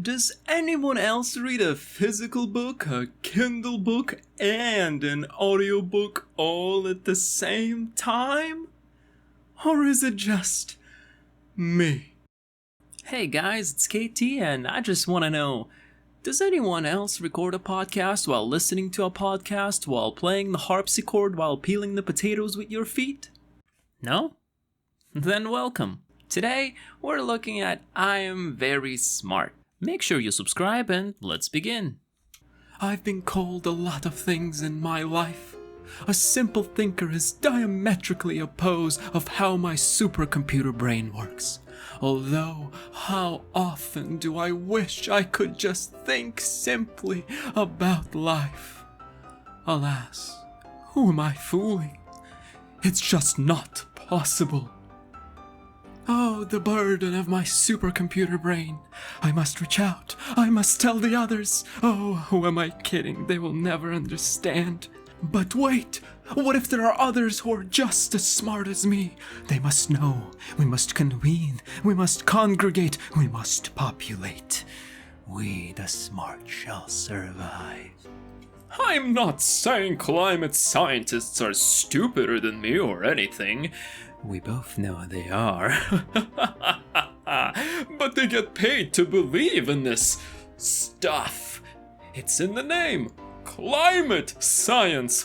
Does anyone else read a physical book, a Kindle book, and an audiobook all at the same time? Or is it just me? Hey guys, it's KT, and I just want to know, does anyone else record a podcast while listening to a podcast, while playing the harpsichord, while peeling the potatoes with your feet? No? Then welcome. Today, we're looking at Iamverysmart. Make sure you subscribe and let's begin. I've been called a lot of things in my life. A simple thinker is diametrically opposed of how my supercomputer brain works. Although, how often do I wish I could just think simply about life? Alas, who am I fooling? It's just not possible. Oh, the burden of my supercomputer brain. I must reach out. I must tell the others. Oh, who am I kidding? They will never understand. But wait, what if there are others who are just as smart as me? They must know. We must convene. We must congregate. We must populate. We, the smart, shall survive. I'm not saying climate scientists are stupider than me or anything. We both know they are. But they get paid to believe in this stuff. It's in the name. Climate science.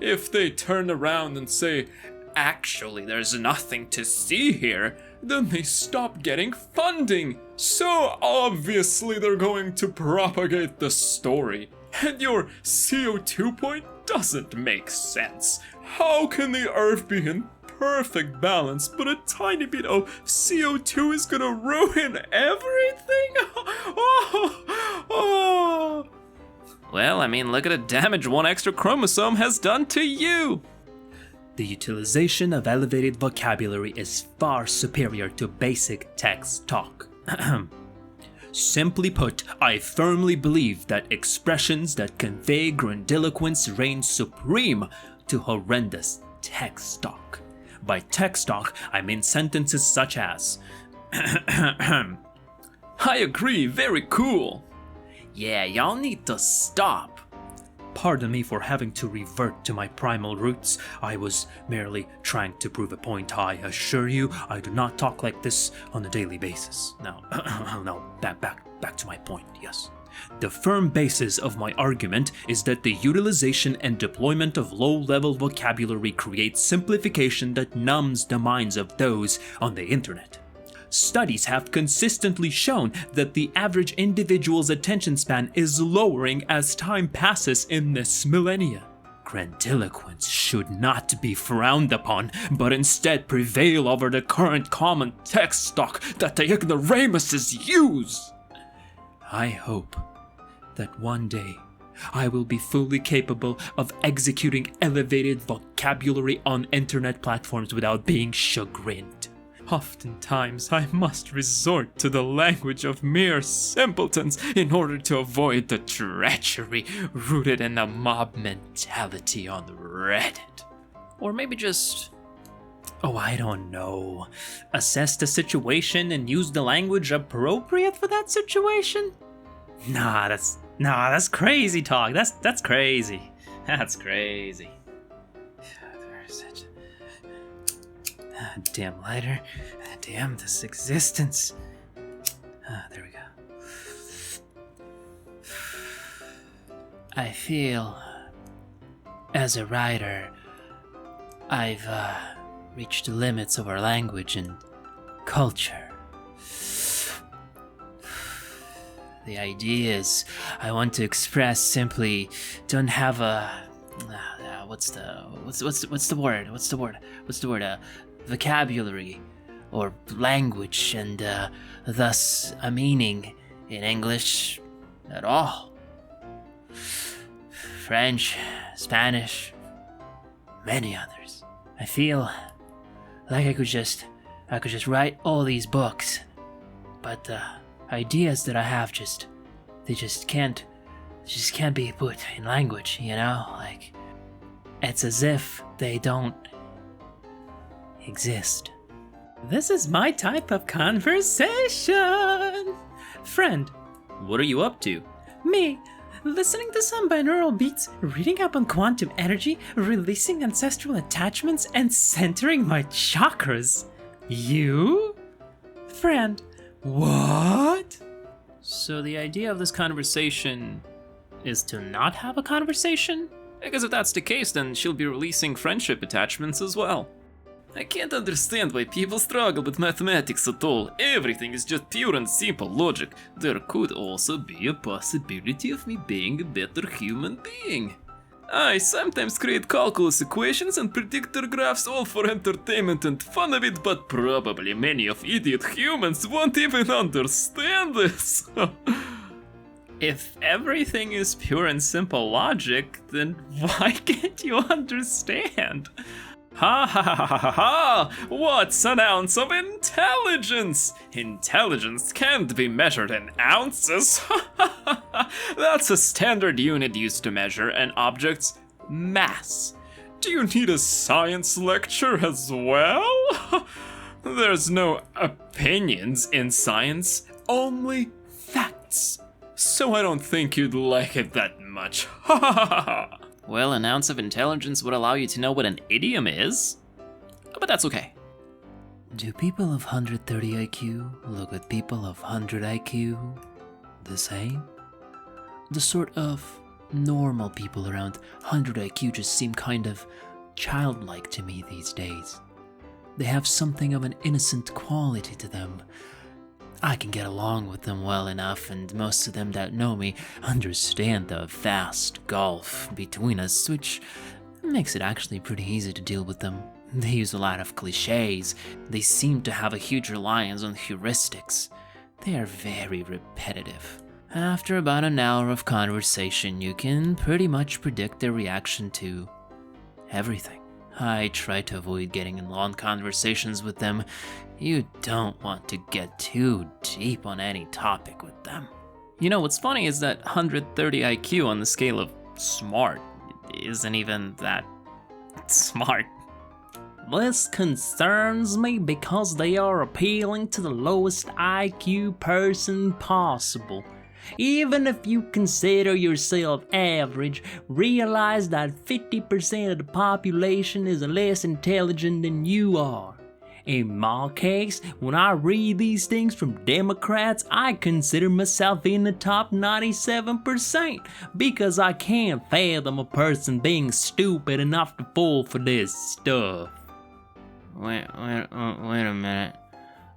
If they turn around and say, actually, there's nothing to see here, then they stop getting funding. So obviously they're going to propagate the story. And your CO2 point doesn't make sense. How can the Earth be in perfect balance, but a tiny bit of CO2 is gonna ruin everything? Well, I mean, look at the damage one extra chromosome has done to you. The utilization of elevated vocabulary is far superior to basic text talk. Simply put, I firmly believe that expressions that convey grandiloquence reign supreme to horrendous text talk. By text talk, I mean sentences such as, I agree, very cool. Yeah, y'all need to stop. Pardon me for having to revert to my primal roots. I was merely trying to prove a point. I assure you, I do not talk like this on a daily basis. Now, back to my point, yes. The firm basis of my argument is that the utilization and deployment of low-level vocabulary creates simplification that numbs the minds of those on the internet. Studies have consistently shown that the average individual's attention span is lowering as time passes in this millennia. Grandiloquence should not be frowned upon, but instead prevail over the current common text stock that the ignoramuses use. I hope that one day I will be fully capable of executing elevated vocabulary on internet platforms without being chagrined. Oftentimes I must resort to the language of mere simpletons in order to avoid the treachery rooted in the mob mentality on Reddit. Or maybe just, I don't know, assess the situation and use the language appropriate for that situation? Nah, that's crazy talk. That's crazy. That's crazy. Where is it? Damn lighter. Damn this existence. There we go. I feel, as a writer, I've reached the limits of our language and culture. The ideas I want to express simply don't have a what's the word? Vocabulary or language, and thus a meaning in English at all. French, Spanish, many others. I feel like I could just write all these books, but the ideas that I have they just can't be put in language, you know? Like, it's as if they don't exist. This is my type of conversation. Friend, What are you up to? Me, listening to some binaural beats, reading up on quantum energy, releasing ancestral attachments, and centering my chakras. You? Friend, what? So the idea of this conversation is to not have a conversation? Because if that's the case, then she'll be releasing friendship attachments as well. I can't understand why people struggle with mathematics at all. Everything is just pure and simple logic. There could also be a possibility of me being a better human being. I sometimes create calculus equations and predictor graphs all for entertainment and fun of it, but probably many of idiot humans won't even understand this. If everything is pure and simple logic, then why can't you understand? Ha ha ha ha ha ha! What's an ounce of intelligence? Intelligence can't be measured in ounces. That's a standard unit used to measure an object's mass. Do you need a science lecture as well? There's no opinions in science, only facts. So I don't think you'd like it that much. Ha ha ha ha! Well, an ounce of intelligence would allow you to know what an idiom is, but that's okay. Do people of 130 IQ look at people of 100 IQ the same? The sort of normal people around 100 IQ just seem kind of childlike to me these days. They have something of an innocent quality to them. I can get along with them well enough, and most of them that know me understand the vast gulf between us, which makes it actually pretty easy to deal with them. They use a lot of cliches. They seem to have a huge reliance on heuristics. They are very repetitive. After about an hour of conversation, you can pretty much predict their reaction to everything. I try to avoid getting in long conversations with them. You don't want to get too deep on any topic with them. You know, what's funny is that 130 IQ on the scale of smart isn't even that smart. This concerns me because they are appealing to the lowest IQ person possible. Even if you consider yourself average, realize that 50% of the population is less intelligent than you are. In my case, when I read these things from Democrats, I consider myself in the top 97% because I can't fathom a person being stupid enough to fall for this stuff. Wait a minute.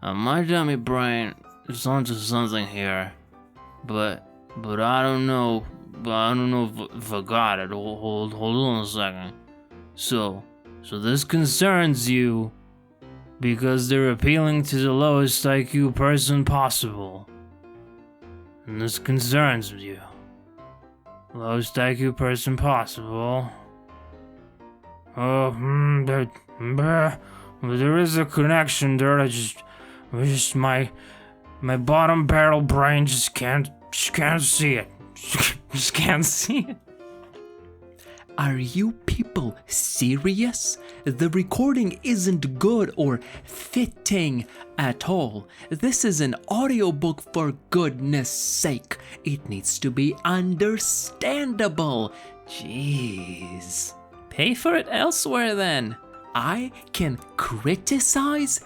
My dummy brain is onto something here, but I don't know. If I got it. Hold on a second. So this concerns you because they're appealing to the lowest IQ person possible. And this concerns you. Lowest IQ person possible. But there is a connection there. My bottom barrel brain just can't see it. Just can't see it. Are you people serious? The recording isn't good or fitting at all. This is an audiobook, for goodness sake. It needs to be understandable. Jeez. Pay for it elsewhere then. I can criticize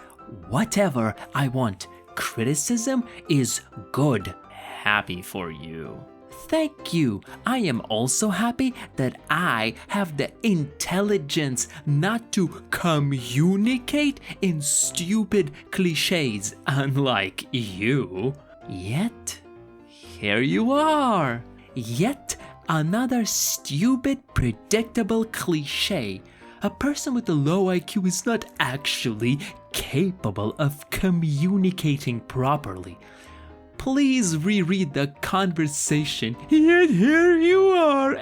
whatever I want. Criticism is good. Happy for you. Thank you. I am also happy that I have the intelligence not to communicate in stupid cliches, unlike you. Yet, here you are. Yet another stupid, predictable cliche. A person with a low IQ is not actually capable of communicating properly. Please reread the conversation. Yet here you are.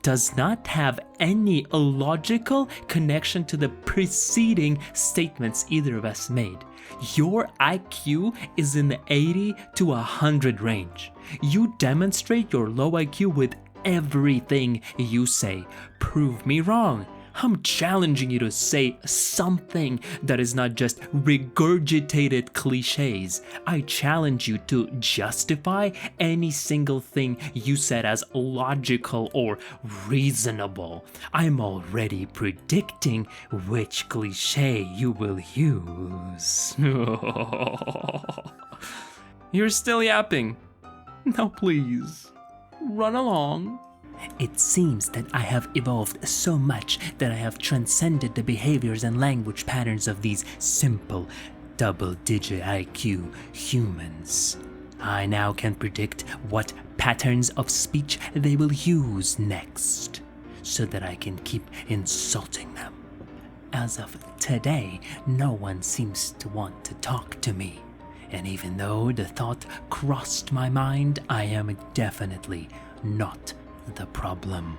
Does not have any logical connection to the preceding statements either of us made. Your IQ is in the 80 to 100 range. You demonstrate your low IQ with everything you say. Prove me wrong. I'm challenging you to say something that is not just regurgitated cliches. I challenge you to justify any single thing you said as logical or reasonable. I'm already predicting which cliche you will use. You're still yapping. Now please, run along. It seems that I have evolved so much that I have transcended the behaviors and language patterns of these simple, double-digit IQ humans. I now can predict what patterns of speech they will use next, so that I can keep insulting them. As of today, no one seems to want to talk to me. And even though the thought crossed my mind, I am definitely not the problem.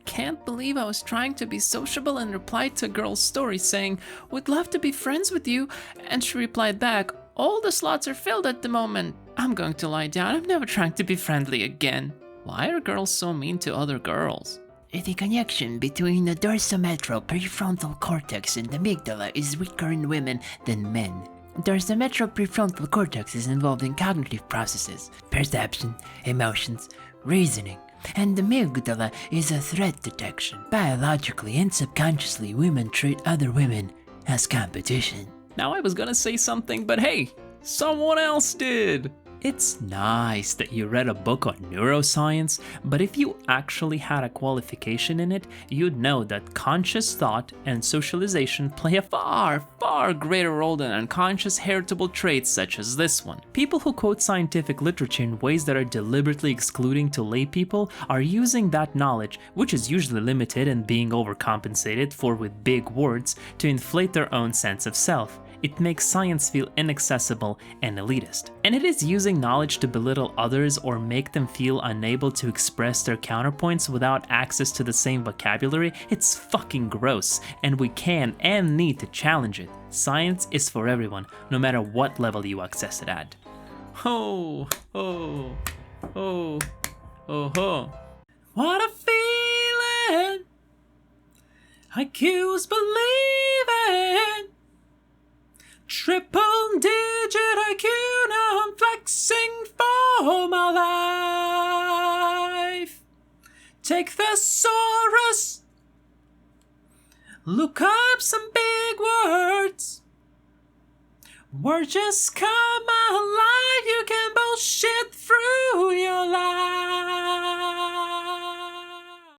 Can't believe I was trying to be sociable and replied to a girl's story saying, "Would love to be friends with you," and she replied back, "All the slots are filled at the moment. I'm going to lie down. I'm never trying to be friendly again." Why are girls so mean to other girls? The connection between the dorsolateral prefrontal cortex and the amygdala is weaker in women than men. Dorsolateral prefrontal cortex is involved in cognitive processes, perception, emotions, reasoning, and the amygdala is a threat detection. Biologically and subconsciously, women treat other women as competition. Now I was gonna say something, but hey, someone else did. It's nice that you read a book on neuroscience, but if you actually had a qualification in it, you'd know that conscious thought and socialization play a far, far greater role than unconscious heritable traits such as this one. People who quote scientific literature in ways that are deliberately excluding to lay people are using that knowledge, which is usually limited and being overcompensated for with big words, to inflate their own sense of self. It makes science feel inaccessible and elitist. And it is using knowledge to belittle others or make them feel unable to express their counterpoints without access to the same vocabulary. It's fucking gross, and we can and need to challenge it. Science is for everyone, no matter what level you access it at. Oh, oh, oh, oh, oh. What a feeling! IQ's believing. Triple digit IQ, now I'm flexing for my life. Take thesaurus, look up some big words. Words just come alive, you can bullshit through your life.